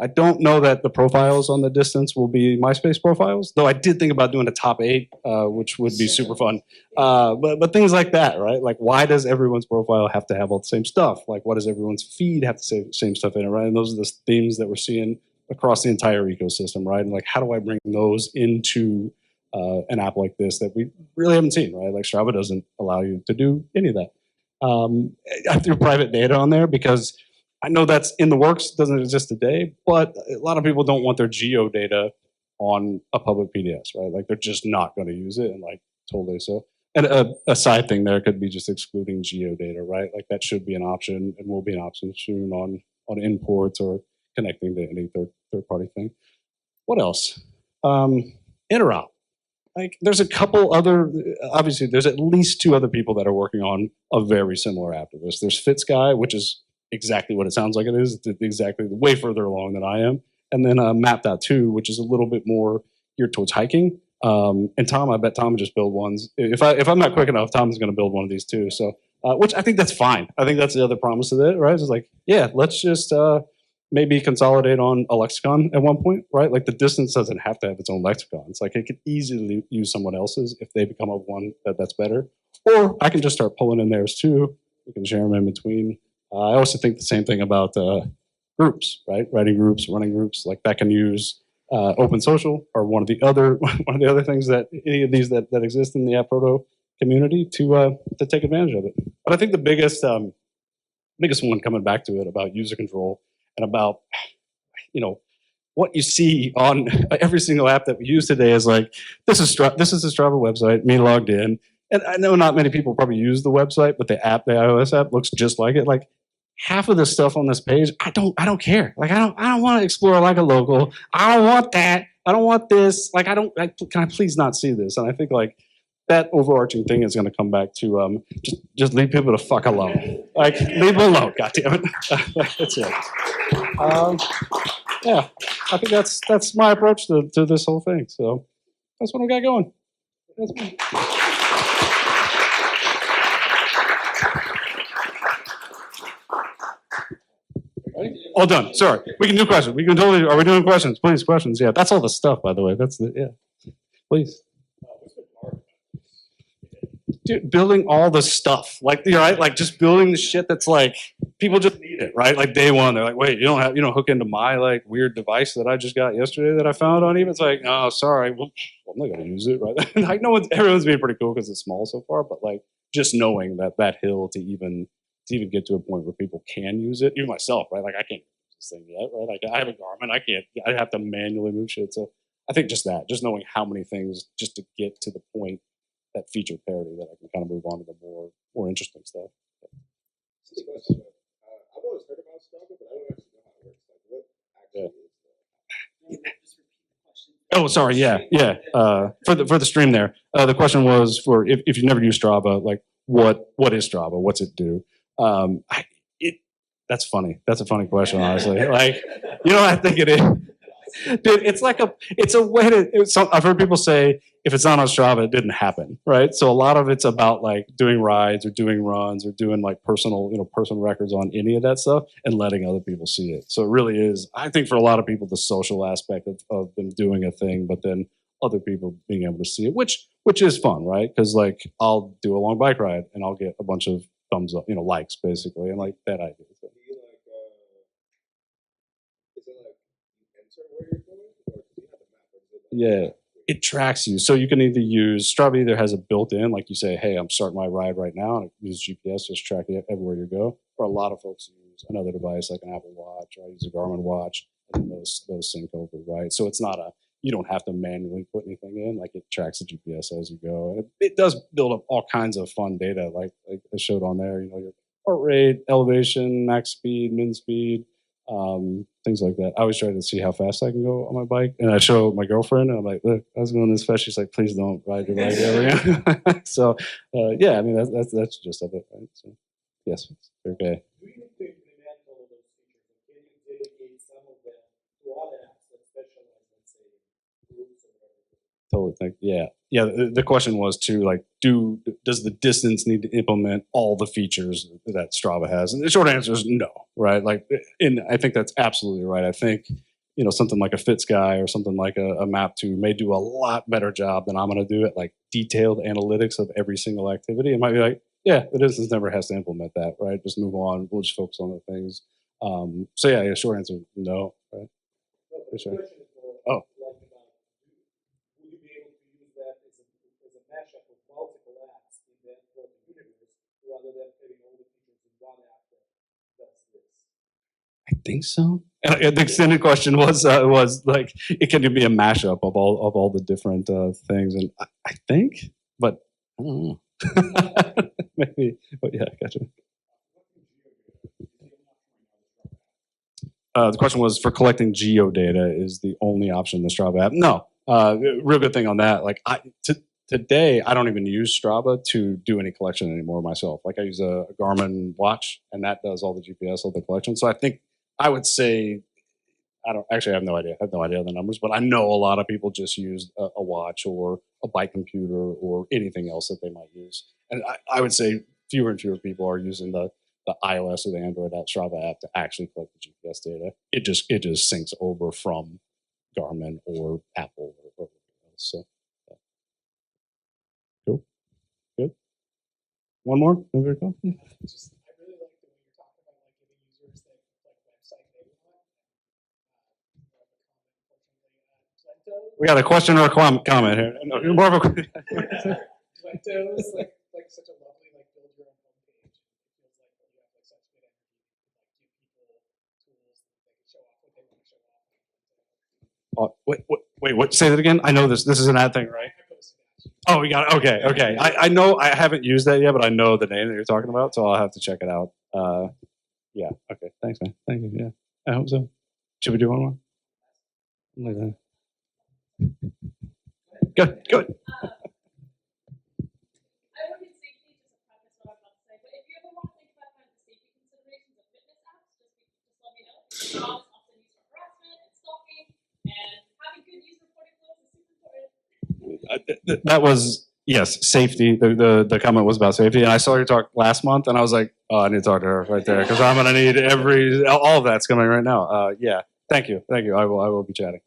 I don't know that the profiles on the distance will be MySpace profiles, though I did think about doing a top 8, which would be super fun. But things like that, right? Like, why does everyone's profile have to have all the same stuff? Like, why does everyone's feed have to say same stuff in it, right? And those are the themes that we're seeing across the entire ecosystem, right? And like, how do I bring those into an app like this that we really haven't seen, right? Like Strava doesn't allow you to do any of that. I threw private data on there because I know that's in the works, doesn't exist today, but a lot of people don't want their geo data on a public PDS, right? Like they're just not going to use it, and like totally so. And a side thing there could be just excluding geo data, right? Like that should be an option and will be an option soon on imports or connecting to any third party thing. What else? Interop. Like there's a couple other, obviously there's at least 2 other people that are working on a very similar app to this. There's FitsGuy, which is exactly what it sounds like it is. It's exactly way further along than I am. And then Map.2, which is a little bit more geared towards hiking. And Tom, I bet Tom would just build ones. If I'm not quick enough, Tom's going to build one of these too. So, which I think that's fine. I think that's the other promise of it, right? It's like, yeah, let's just maybe consolidate on a lexicon at one point, right? Like the distance doesn't have to have its own lexicon. It's like it could easily use someone else's if they become up one that's better. Or I can just start pulling in theirs too. We can share them in between. I also think the same thing about groups, right? Writing groups, running groups, like that can use open social or one of the other things that any of these that exist in the atproto community to take advantage of it. But I think the biggest one coming back to it about user control and about what you see on every single app that we use today is like this is the Strava website, me logged in. And I know not many people probably use the website, but the iOS app looks just like it. Like half of the stuff on this page, I don't care. Like I don't want to explore like a local. I don't want that. I don't want this. Like can I please not see this? And I think like that overarching thing is going to come back to just leave people the fuck alone. Like leave them alone. God damn it. That's it. Yeah, I think that's my approach to this whole thing. So that's what we got going. That's me. All done. Sorry. We can do questions. We can totally. Are we doing questions? Please, questions. Yeah, that's all the stuff, by the way. That's the yeah. Please. Dude, building all the stuff, like right, like just building the shit that's like people just need it, right? Like day one, they're like, wait, you don't hook into my like weird device that I just got yesterday that I found on even. It's like, oh, sorry, well, I'm not gonna use it, right? Like everyone's being pretty cool because it's small so far, but like just knowing that hill to even get to a point where people can use it, even myself, right? Like I can't use this thing yet, right? Like I have a Garmin, I have to manually move shit. So I think just knowing how many things just to get to the point that feature parity that I can kind of move on to the more interesting stuff. I've always heard about Strava, but I don't actually know how it works. Like, what actually is that? Oh, sorry. Yeah. For the stream there, the question was for if you never use Strava, like what is Strava? What's it do? That's funny. That's a funny question, honestly. Like, I think it is. Dude, it's a way to. I've heard people say if it's not on Strava, it didn't happen, right? So a lot of it's about like doing rides or doing runs or doing like personal records on any of that stuff and letting other people see it. So it really is, I think, for a lot of people, the social aspect of them doing a thing, but then other people being able to see it, which is fun, right? Because like I'll do a long bike ride and I'll get a bunch of thumbs up, likes basically, and like that idea. So. Yeah, it tracks you. So you can either use Strava either has a built-in, like you say, hey, I'm starting my ride right now, and it uses GPS, just track it everywhere you go. Or a lot of folks use another device like an Apple Watch, or I use a Garmin watch, and those sync over, right? So it's not you don't have to manually put anything in, like it tracks the GPS as you go. And it does build up all kinds of fun data, like I showed on there, your heart rate, elevation, max speed, min speed, things like that. I always try to see how fast I can go on my bike, and I show my girlfriend, and I'm like, "Look, I was going this fast." She's like, "Please don't ride your bike ever." So, yeah, I mean that's just of it, right? So, yes, okay. Do you think demand all of those features? Can you delegate some of them to other apps that specialize, let's say, groups or whatever? Totally think, yeah. yeah, the question was to like, does the distance need to implement all the features that Strava has? And the short answer is no, right? Like, and I think that's absolutely right. I think, something like a Fits guy or something like a Map 2 may do a lot better job than I'm going to do at like detailed analytics of every single activity. It might be like, yeah, the distance never has to implement that, right? Just move on. We'll just focus on the things. So yeah, short answer, no, right? For sure. Oh. Would you be able to use that as a mashup of multiple apps in the universe rather than having all the features in one app that does this? I think so. And the extended question was like, it can be a mashup of all the different things, and I think, but I don't know. Maybe, but yeah, gotcha. The question was for collecting geodata is the only option in the Strava app. No, real good thing on that. Like today, I don't even use Strava to do any collection anymore myself. Like I use a Garmin watch, and that does all the GPS, all the collection. So I think I would say I have no idea. I have no idea the numbers, but I know a lot of people just use a watch or a bike computer or anything else that they might use. And I would say fewer and fewer people are using the iOS or the Android Strava app to actually collect the GPS data. It just syncs over from Garmin or Apple or else. So yeah. Cool. Good. One more? Very cool. Yeah. I really like the way you're talking about like giving users that like website they want. We got a question or a comment here. No, more of a Twento is like such a lovely like build your own homepage. It feels like you have like such good energy. You can like give people tools that they can show off what they want to show off. Wait, what? Say that again. I know this. This is an ad thing, right? Oh, we got it. Okay. I know I haven't used that yet, but I know the name that you're talking about, so I'll have to check it out. Yeah. Okay. Thanks, man. Thank you. Yeah. I hope so. Should we do one more? Like that. Good. Good. I work in safety, just a preface what I'm about to say, but if you ever want to think about kind of the safety considerations of fitness apps, just let me know. Jobs often used for harassment and stalking, and having good user reporting flows is super important. That was yes, safety. The comment was about safety, and I saw your talk last month, and I was like, oh, I need to talk to her right there because I'm gonna need all of that's coming right now. Yeah, thank you. I will be chatting.